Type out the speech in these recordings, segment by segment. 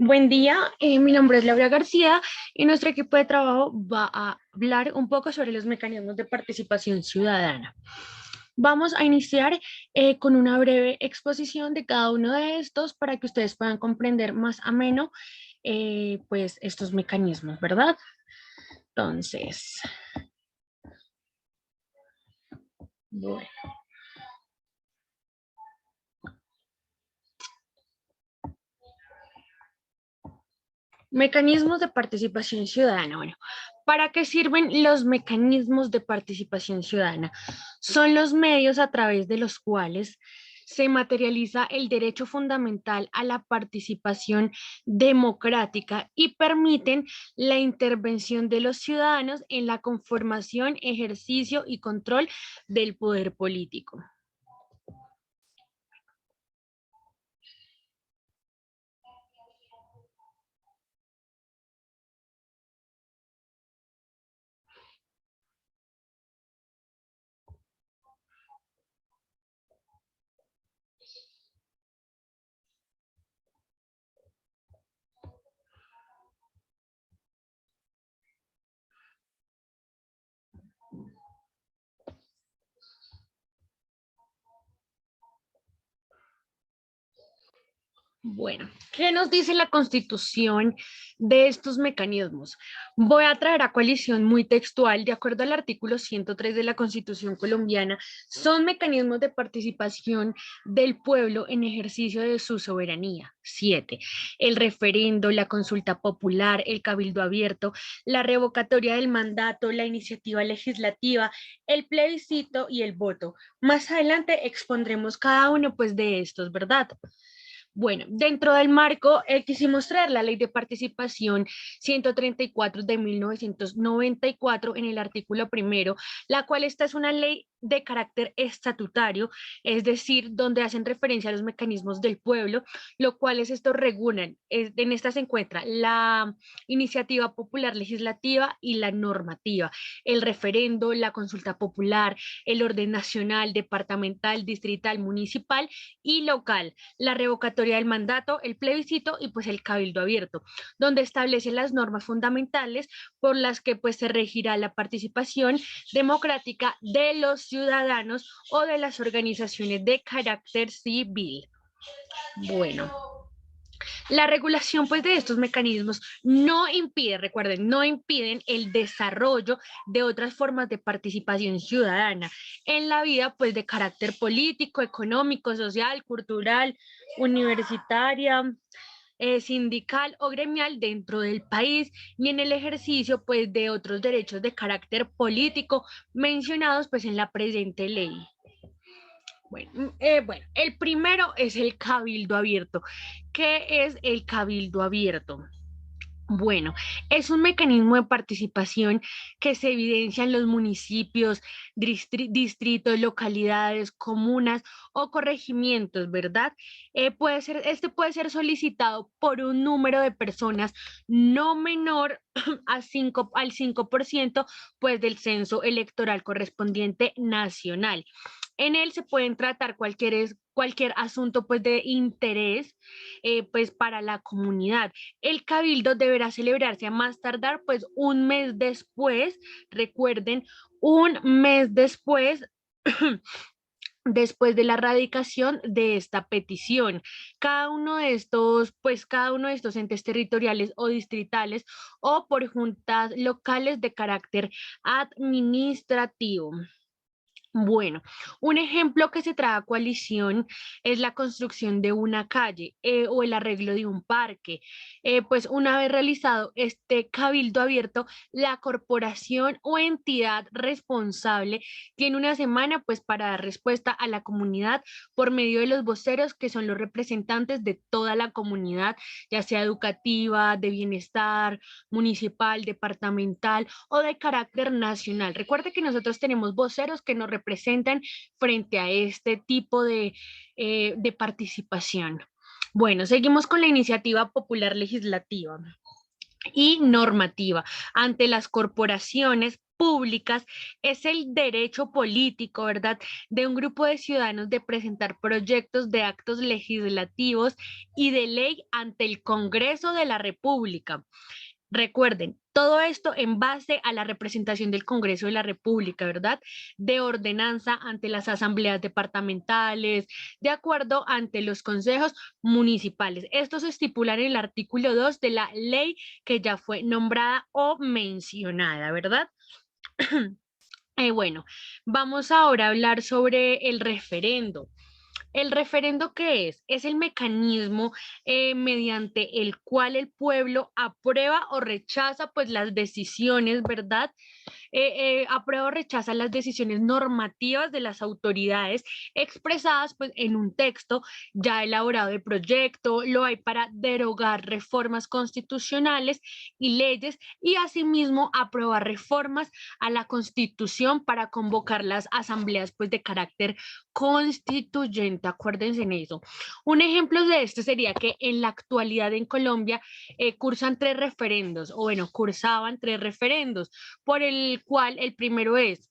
Buen día, mi nombre es Laura García y nuestro equipo de trabajo va a hablar un poco sobre los mecanismos de participación ciudadana. Vamos a iniciar con una breve exposición de cada uno de estos para que ustedes puedan comprender más ameno pues estos mecanismos, ¿verdad? Entonces, bueno. Mecanismos de participación ciudadana. Bueno, ¿para qué sirven los mecanismos de participación ciudadana? Son los medios a través de los cuales se materializa el derecho fundamental a la participación democrática y permiten la intervención de los ciudadanos en la conformación, ejercicio y control del poder político. Bueno, ¿qué nos dice la Constitución de estos mecanismos? Voy a traer a coalición muy textual, de acuerdo al artículo 103 de la Constitución colombiana, son mecanismos de participación del pueblo en ejercicio de su soberanía. 7. El referendo, la consulta popular, el cabildo abierto, la revocatoria del mandato, la iniciativa legislativa, el plebiscito y el voto. Más adelante expondremos cada uno pues de estos, ¿verdad? Bueno, dentro del marco quisimos traer la Ley de Participación 134 de 1994 en el artículo primero, la cual esta es una ley de carácter estatutario, es decir, donde hacen referencia a los mecanismos del pueblo, lo cual es esto regulan. En esta se encuentra la iniciativa popular legislativa y la normativa, el referendo, la consulta popular, el orden nacional, departamental, distrital, municipal y local, la revocatoria del mandato, el plebiscito y pues el cabildo abierto, donde establece las normas fundamentales por las que pues se regirá la participación democrática de los ciudadanos o de las organizaciones de carácter civil. Bueno, la regulación pues de estos mecanismos no impide, recuerden, no impiden el desarrollo de otras formas de participación ciudadana en la vida pues de carácter político, económico, social, cultural, universitaria, sindical o gremial dentro del país ni en el ejercicio pues de otros derechos de carácter político mencionados pues en la presente ley. Bueno, el primero es el cabildo abierto. ¿Qué es el cabildo abierto? Bueno, es un mecanismo de participación que se evidencia en los municipios, distritos, localidades, comunas o corregimientos, ¿verdad? Este puede ser solicitado por un número de personas no menor al 5% pues, del censo electoral correspondiente nacional. En él se pueden tratar cualquier asunto pues, de interés pues, para la comunidad. El cabildo deberá celebrarse a más tardar pues un mes después, recuerden, un mes después después de la radicación de esta petición. Cada uno de estos entes territoriales o distritales o por juntas locales de carácter administrativo. Bueno, un ejemplo que se trae a coalición es la construcción de una calle o el arreglo de un parque. Pues una vez realizado este cabildo abierto, la corporación o entidad responsable tiene una semana pues para dar respuesta a la comunidad por medio de los voceros que son los representantes de toda la comunidad, ya sea educativa, de bienestar, municipal, departamental o de carácter nacional. Recuerde que nosotros tenemos voceros que nos representan frente a este tipo de participación. Bueno, seguimos con la iniciativa popular legislativa y normativa ante las corporaciones públicas es el derecho político, ¿verdad?, de un grupo de ciudadanos de presentar proyectos de actos legislativos y de ley ante el Congreso de la República. Recuerden, todo esto en base a la representación del Congreso de la República, ¿verdad? De ordenanza ante las asambleas departamentales, de acuerdo ante los consejos municipales. Esto se estipula en el artículo 2 de la ley que ya fue nombrada o mencionada, ¿verdad? Bueno, vamos ahora a hablar sobre el referendo. ¿El referendo qué es? Es el mecanismo mediante el cual el pueblo aprueba o rechaza pues las decisiones, ¿verdad? Aprueba o rechaza las decisiones normativas de las autoridades expresadas pues en un texto ya elaborado de proyecto. Lo hay para derogar reformas constitucionales y leyes, y asimismo aprobar reformas a la Constitución para convocar las asambleas pues de carácter constituyente. Acuérdense en eso. Un ejemplo de esto sería que en la actualidad en Colombia cursan tres referendos, o bueno, cursaban tres referendos, por el cual el primero es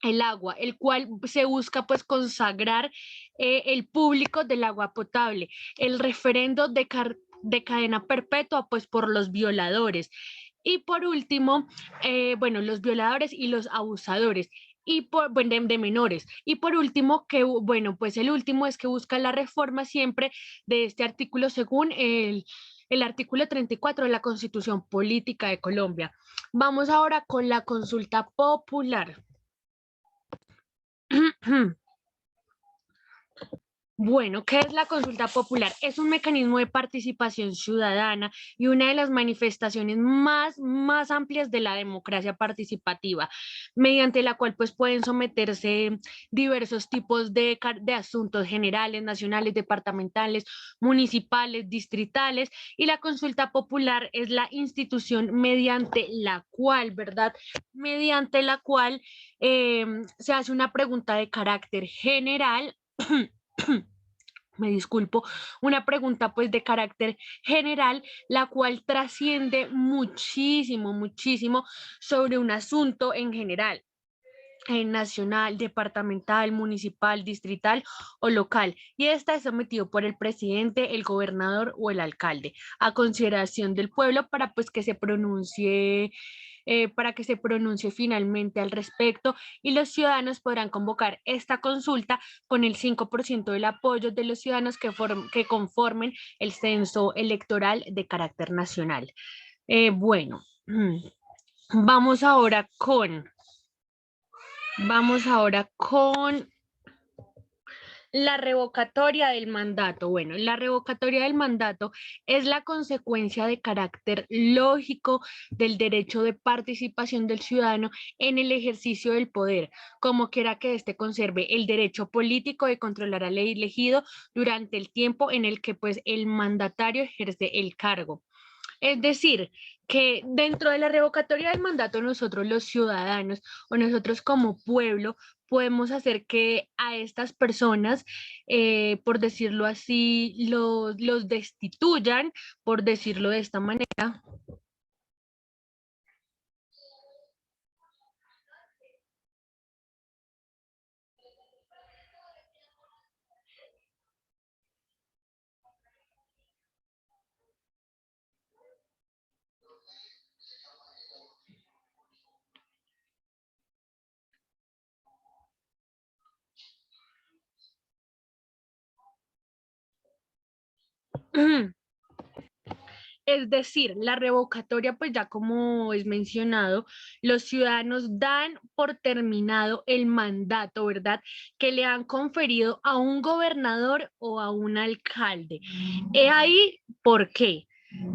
el agua, el cual se busca pues consagrar el público del agua potable, el referendo de cadena perpetua pues por los violadores, y por último, bueno, los violadores y los abusadores, y por, bueno, de menores. Y por último, que bueno, pues el último es que busca la reforma siempre de este artículo según el artículo 34 de la Constitución Política de Colombia. Vamos ahora con la consulta popular. Bueno, ¿qué es la consulta popular? Es un mecanismo de participación ciudadana y una de las manifestaciones más amplias de la democracia participativa, mediante la cual pues pueden someterse diversos tipos de asuntos generales, nacionales, departamentales, municipales, distritales, y la consulta popular es la institución mediante la cual, ¿verdad? Mediante la cual se hace una pregunta de carácter general. Me disculpo, una pregunta pues de carácter general, la cual trasciende muchísimo sobre un asunto en general, nacional, departamental, municipal, distrital o local, y esta es sometido por el presidente, el gobernador o el alcalde a consideración del pueblo para pues que se pronuncie, finalmente al respecto, y los ciudadanos podrán convocar esta consulta con el 5% del apoyo de los ciudadanos que conformen el censo electoral de carácter nacional. Bueno, vamos ahora con la revocatoria del mandato. Bueno, la revocatoria del mandato es la consecuencia de carácter lógico del derecho de participación del ciudadano en el ejercicio del poder, como quiera que éste conserve el derecho político de controlar al elegido durante el tiempo en el que pues el mandatario ejerce el cargo. Es decir, que dentro de la revocatoria del mandato nosotros los ciudadanos o nosotros como pueblo podemos hacer que a estas personas, por decirlo así, los destituyan, por decirlo de esta manera. Es decir, la revocatoria, pues ya como es mencionado, los ciudadanos dan por terminado el mandato, ¿verdad?, que le han conferido a un gobernador o a un alcalde. He ahí por qué.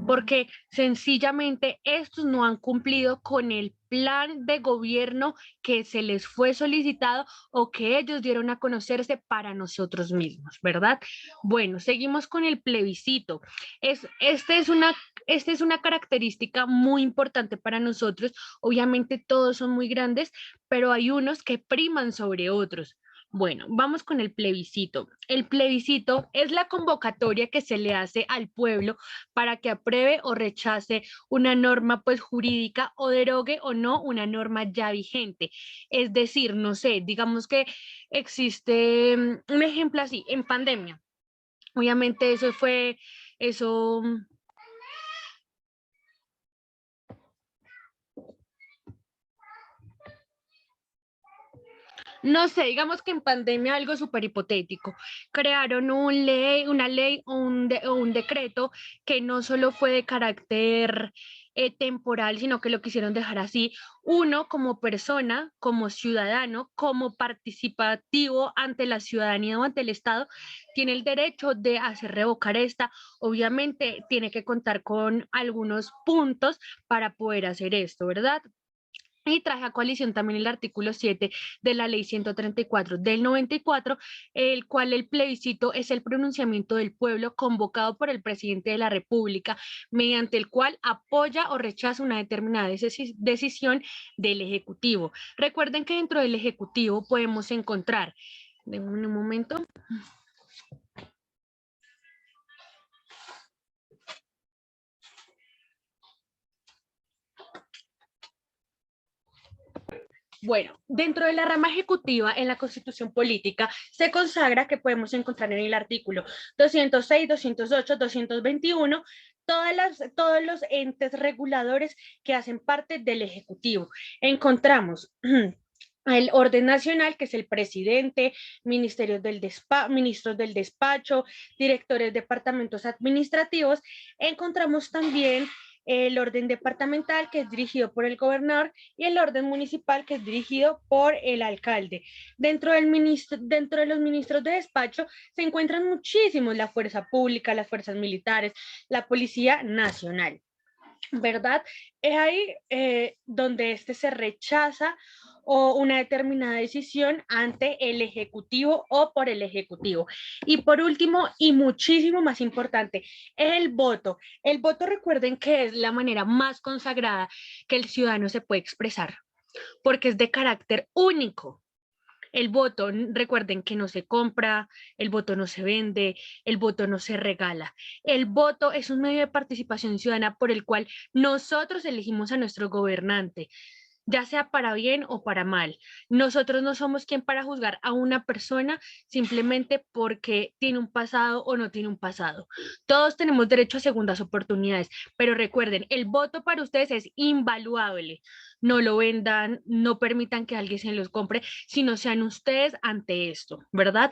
Porque sencillamente estos no han cumplido con el plan de gobierno que se les fue solicitado o que ellos dieron a conocerse para nosotros mismos, ¿verdad? Bueno, seguimos con el plebiscito. Esta es una característica muy importante para nosotros. Obviamente todos son muy grandes, pero hay unos que priman sobre otros. Bueno, vamos con el plebiscito. El plebiscito es la convocatoria que se le hace al pueblo para que apruebe o rechace una norma pues jurídica o derogue o no una norma ya vigente. Es decir, no sé, digamos que existe un ejemplo así, en pandemia. Obviamente eso no sé, digamos que en pandemia algo súper hipotético. Crearon una ley o un decreto que no solo fue de carácter temporal, sino que lo quisieron dejar así. Uno como persona, como ciudadano, como participativo ante la ciudadanía o ante el Estado, tiene el derecho de hacer revocar esta. Obviamente tiene que contar con algunos puntos para poder hacer esto, ¿verdad? Y traje a coalición también el artículo 7 de la ley 134 del 94, el cual el plebiscito es el pronunciamiento del pueblo convocado por el presidente de la República, mediante el cual apoya o rechaza una determinada decisión del Ejecutivo. Recuerden que dentro del Ejecutivo podemos encontrar, denme un momento. Bueno, dentro de la rama ejecutiva en la Constitución Política se consagra que podemos encontrar en el artículo 206, 208, 221 todos los entes reguladores que hacen parte del Ejecutivo. Encontramos el orden nacional, que es el presidente, ministros del despacho, directores de departamentos administrativos. Encontramos también el orden departamental, que es dirigido por el gobernador, y el orden municipal, que es dirigido por el alcalde. Dentro de los ministros de despacho se encuentran muchísimos: la fuerza pública, las fuerzas militares, la Policía Nacional, ¿verdad? Es ahí donde este se rechaza o una determinada decisión ante el Ejecutivo o por el Ejecutivo. Y por último, y muchísimo más importante, el voto. El voto, recuerden que es la manera más consagrada que el ciudadano se puede expresar, porque es de carácter único. El voto, recuerden que no se compra, el voto no se vende, el voto no se regala. El voto es un medio de participación ciudadana por el cual nosotros elegimos a nuestro gobernante, ya sea para bien o para mal. Nosotros no somos quien para juzgar a una persona simplemente porque tiene un pasado o no tiene un pasado. Todos tenemos derecho a segundas oportunidades, pero recuerden, el voto para ustedes es invaluable. No lo vendan, no permitan que alguien se los compre, sino sean ustedes ante esto, ¿verdad?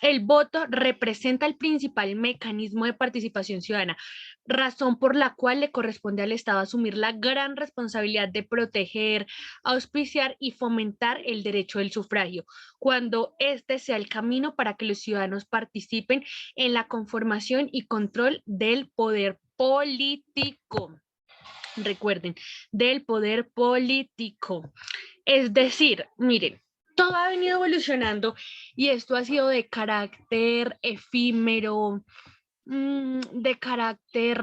El voto representa el principal mecanismo de participación ciudadana, razón por la cual le corresponde al Estado asumir la gran responsabilidad de proteger, auspiciar y fomentar el derecho del sufragio, cuando este sea el camino para que los ciudadanos participen en la conformación y control del poder político. Recuerden, del poder político. Es decir, miren, todo ha venido evolucionando y esto ha sido de carácter efímero, de carácter